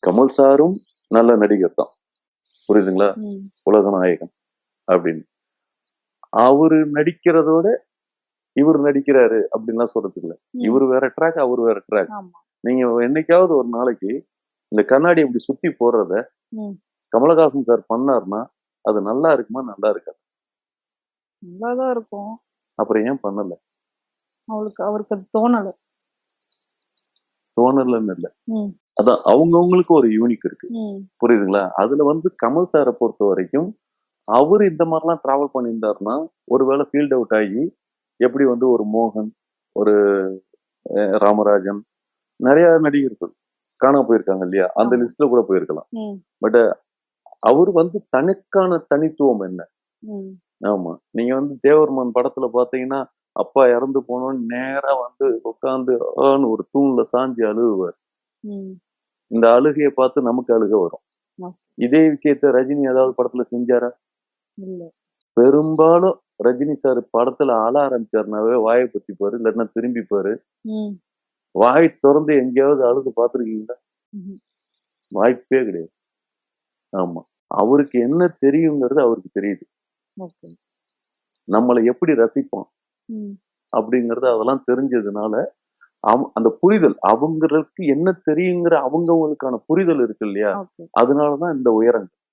கமல் சாரும் நல்ல நடிகர் தான், புரியுதுங்களா? ம். உலக நாயகன் அப்படின்னு. அவரு நடிக்கிறதோட இவர் நடிக்கிறாரு அப்படின்லாம் சொல்றதுக்கு இல்ல. ம். இவர் வேற ட்ராக், அவர் வேற ட்ராக். ஆமா. நீங்க என்னைக்காவது ஒரு நாளைக்கு இந்த கண்ணாடி இப்படி சுத்தி போடுறத ம். கமலஹாசன் சார் பண்ணாருன்னா அது நல்லா இருக்குமா, நல்லா இருக்காது? நல்லாதான் இருக்கும். அப்புறம் ஏன் பண்ணல? அவருக்கு அது தோணல. தோணலன்னு இல்ல. ம். அதான் அவங்கவுங்களுக்கு ஒரு யூனிக் இருக்கு, ம். புரியுதுங்களா? அதுல வந்து கமல் சாரை பொறுத்த வரைக்கும் அவரு இந்த மாதிரிலாம் டிராவல் பண்ணியிருந்தாருன்னா ஒருவேளை ஃபீல்ட் அவுட் ஆகி எப்படி வந்து ஒரு மோகன், ஒரு ராமராஜன், நிறைய நடிகர்கள் காணாம போயிருக்காங்க இல்லையா? அந்த ஆமா. லிஸ்ட்ல கூட போயிருக்கலாம். ம். பட் அவர் வந்து தனக்கான தனித்துவம் என்ன? ம். ஆமா. நீங்க வந்து தேவர்மன் படத்துல பாத்தீங்கன்னா, அப்பா இறந்து போனோன்னு நேரா வந்து உட்காந்து ஒரு தூண்ல சாஞ்சு அழுகுவார். ம். இந்த அழுகைய பார்த்து நமக்கு அழுக வரும். ஆ. இதே விஷயத்த ரஜினி ஏதாவது படத்துல செஞ்சாரா? இல்ல. பெரும்பாலும் ரஜினி சார் படத்துல அழ ஆரம்பிச்சாருனாவே வாயை பொத்திப்பாரு, இல்லைன்னா திரும்பிப்பாரு. ம். வாய் திறந்து எங்கேயாவது அழுது பார்த்திருக்கீங்களா? ம்ஹ்ம். வாய்ப்பே கிடையாது. ஆமா. அவருக்கு என்ன தெரியுங்கிறது அவருக்கு தெரியுது. ஓகே. நம்மள எப்படி ரசிப்பான் ம். அப்படிங்கறது அதெல்லாம் தெரிஞ்சதுனால அந்த புரிதல் அவங்களுக்கு என்ன தெரியுங்கிற அவங்கவுங்களுக்கான புரிதல் இருக்கு இல்லையா? ஓகே. அதனாலதான் இந்த உயரங்கள்.